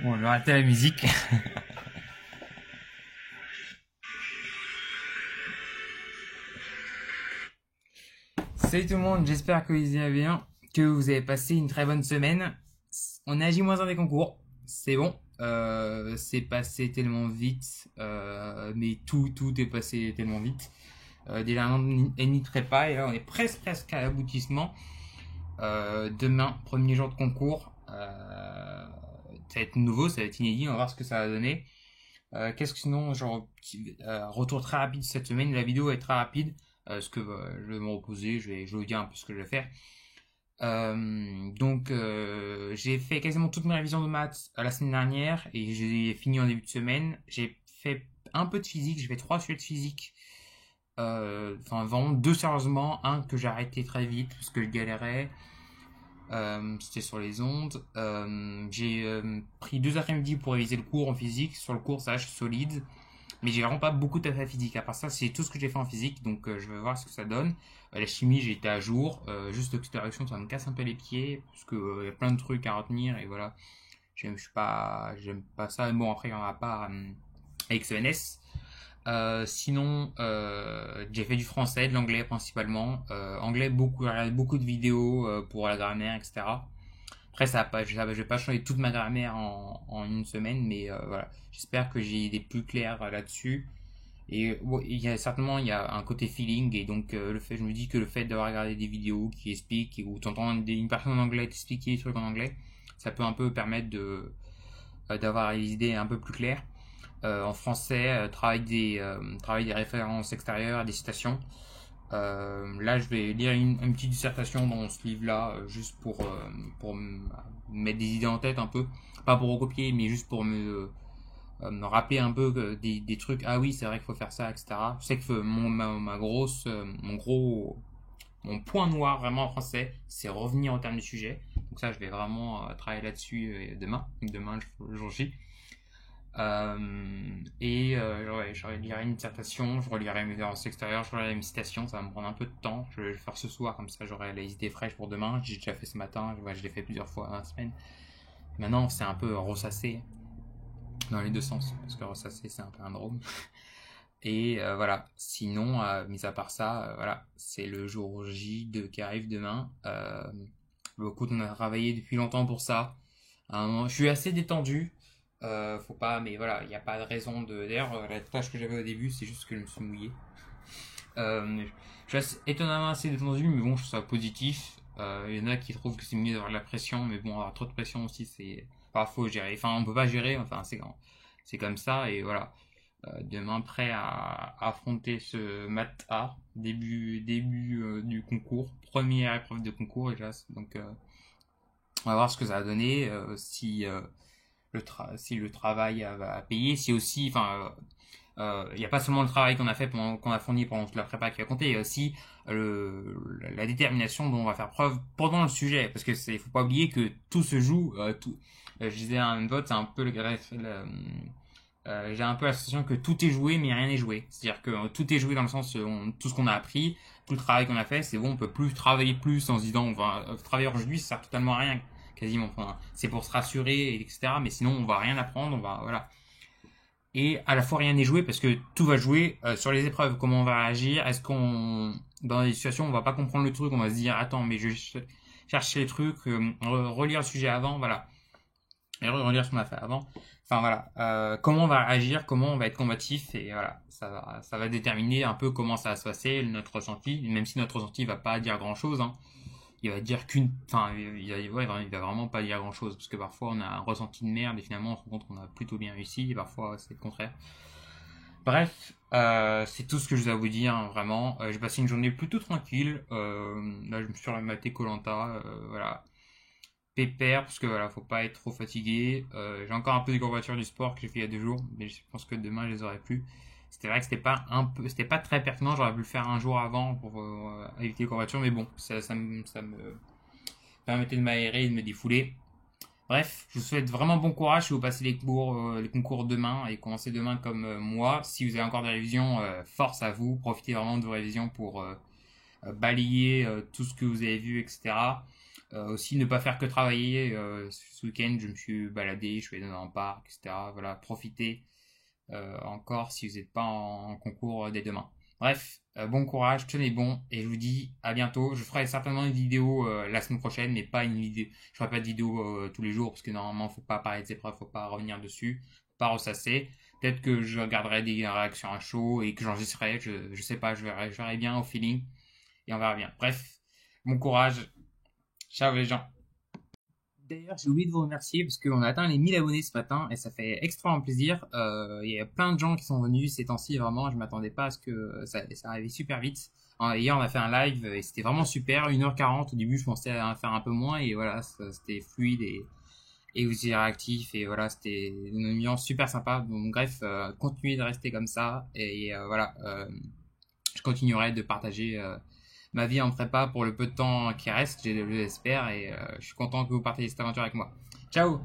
Bon, je vais arrêter la musique. Salut tout le monde, j'espère que vous allez bien, que vous avez passé une très bonne semaine. On est à J-1 des concours, c'est bon. C'est passé tellement vite, mais tout est passé tellement vite. Déjà un an et demi de prépa et là on est presque à l'aboutissement. Demain, premier jour de concours. Ça va être nouveau, ça va être inédit, on va voir ce que ça va donner. Qu'est-ce que sinon, genre, retour très rapide cette semaine, la vidéo est très rapide, parce que je vais me reposer, je vais vous dire un peu ce que je vais faire. J'ai fait quasiment toutes mes révisions de maths la semaine dernière et j'ai fini en début de semaine. J'ai fait un peu de physique, j'ai fait 3 sujets de physique. Enfin, vraiment deux sérieusement, un que j'ai arrêté très vite parce que je galérais. C'était sur les ondes. J'ai pris 2 après-midi pour réviser le cours en physique. Sur le cours, ça, je suis solide. Mais j'ai vraiment pas beaucoup de taf à physique. À part ça, c'est tout ce que j'ai fait en physique. Donc, je vais voir ce que ça donne. La chimie, j'ai été à jour. Juste l'oxydation, ça me casse un peu les pieds. Parce que y a plein de trucs à retenir. Et voilà. J'aime pas ça. Mais bon, après, il y en a pas avec ce NS. Sinon, j'ai fait du français, de l'anglais principalement. Anglais, beaucoup, j'ai regardé beaucoup de vidéos pour la grammaire, etc. Après, je vais pas changer toute ma grammaire en une semaine, mais voilà. J'espère que j'ai des plus clairs là-dessus. Et bon, il y a un côté feeling, et donc je me dis que le fait d'avoir regardé des vidéos qui expliquent, ou t'entends une personne en anglais t'expliquer des trucs en anglais, ça peut un peu permettre d'avoir les idées un peu plus claires. En français, travail des références extérieures, des citations. Là, je vais lire une petite dissertation dans ce livre-là, juste pour mettre des idées en tête un peu. Pas pour recopier, mais juste pour me rappeler un peu des trucs. Ah oui, c'est vrai qu'il faut faire ça, etc. Je sais que mon point noir vraiment en français, c'est revenir au terme du sujet. Donc ça, je vais vraiment travailler là-dessus demain, le jour J. Je relirai une dissertation, je relirai mes références extérieures, je relirai mes citations, ça va me prendre un peu de temps. Je vais le faire ce soir, comme ça j'aurai les idées fraîches pour demain. J'ai déjà fait ce matin, je l'ai fait plusieurs fois dans la semaine. Maintenant, c'est un peu ressassé dans les deux sens, parce que ressassé c'est un peu un drôme. Et voilà, sinon, mis à part ça, voilà, c'est le jour qui arrive demain. Beaucoup on a travaillé depuis longtemps pour ça. Je suis assez détendu. Faut pas, mais voilà, il n'y a pas de raison de. D'ailleurs, la tâche que j'avais au début, c'est juste que je me suis mouillé. Je suis étonnamment assez détendu, mais bon, je trouve ça positif. Il y en a qui trouvent que c'est mieux d'avoir de la pression, mais bon, avoir trop de pression aussi, c'est. Parfois, faut gérer. Enfin, on peut pas gérer, enfin, c'est comme ça, et voilà. Demain, prêt à affronter ce maths A, début du concours, première épreuve de concours, déjà. Donc, on va voir ce que ça va donner, si le travail va payer, si aussi, enfin, il n'y a pas seulement le travail qu'on a fait qu'on a fourni pendant toute la prépa qui va compter, il y a aussi la détermination dont on va faire preuve pendant le sujet, parce que faut pas oublier que tout se joue, je disais à un vote, c'est un peu j'ai un peu la sensation que tout est joué mais rien n'est joué. C'est-à-dire que tout est joué dans le sens tout ce qu'on a appris, tout le travail qu'on a fait, c'est bon, on peut plus travailler plus en se disant on va travailler aujourd'hui, ça sert totalement à rien quasiment. Enfin, c'est pour se rassurer, etc. Mais sinon on va rien apprendre, on va voilà. Et à la fois rien n'est joué parce que tout va jouer sur les épreuves. Comment on va réagir? Est-ce qu'on dans des situations on va pas comprendre le truc, on va se dire attends mais je chercher les trucs, relire le sujet avant, voilà et relire ce qu'on a fait avant. Enfin voilà, comment on va réagir, comment on va être combatif, et voilà, ça va déterminer un peu comment ça va se passer, notre ressenti, même si notre ressenti va pas dire grand chose, hein. Il va dire enfin, il va vraiment pas dire grand chose, parce que parfois on a un ressenti de merde et finalement on se rend compte qu'on a plutôt bien réussi, et parfois c'est le contraire. Bref, c'est tout ce que je dois vous dire, hein, vraiment. J'ai passé une journée plutôt tranquille. Là, je me suis rematé koh voilà, pépère, parce que voilà, faut pas être trop fatigué. J'ai encore un peu de courbatures du sport que j'ai fait il y a 2 jours, mais je pense que demain je les aurai plus. C'était vrai que c'était pas très pertinent. J'aurais pu le faire un jour avant pour éviter les courbatures, mais bon, ça me permettait de m'aérer et de me défouler. Bref, je vous souhaite vraiment bon courage si vous passez les concours demain et commencez demain comme moi. Si vous avez encore des révisions, force à vous. Profitez vraiment de vos révisions pour balayer tout ce que vous avez vu, etc. Aussi, ne pas faire que travailler. Ce week-end, je me suis baladé, je suis allé dans un parc, etc. Voilà, profitez encore si vous n'êtes pas en concours dès demain. Bref, bon courage, tenez bon, et je vous dis à bientôt. Je ferai certainement une vidéo la semaine prochaine, mais pas une vidéo. Je ferai pas de vidéo tous les jours parce que normalement, faut pas parler des épreuves, faut pas revenir dessus, faut pas ressasser. Peut-être que je regarderai des réactions à chaud et que j'enregistrerai. Je sais pas, je verrai bien au feeling et on verra bien. Bref, bon courage. Ciao les gens. D'ailleurs, j'ai oublié de vous remercier parce qu'on a atteint les 1000 abonnés ce matin et ça fait extrêmement plaisir. Il y a plein de gens qui sont venus ces temps-ci, vraiment, je m'attendais pas à ce que ça arrivait super vite. Hier, on a fait un live et c'était vraiment super, 1h40. Au début, je pensais à faire un peu moins et voilà, c'était fluide et aussi réactif et voilà, c'était une ambiance super sympa. Donc, bref, continuez de rester comme ça et voilà, je continuerai de partager ma vie en prépa pour le peu de temps qui reste, j'espère, et je suis content que vous partagiez cette aventure avec moi. Ciao!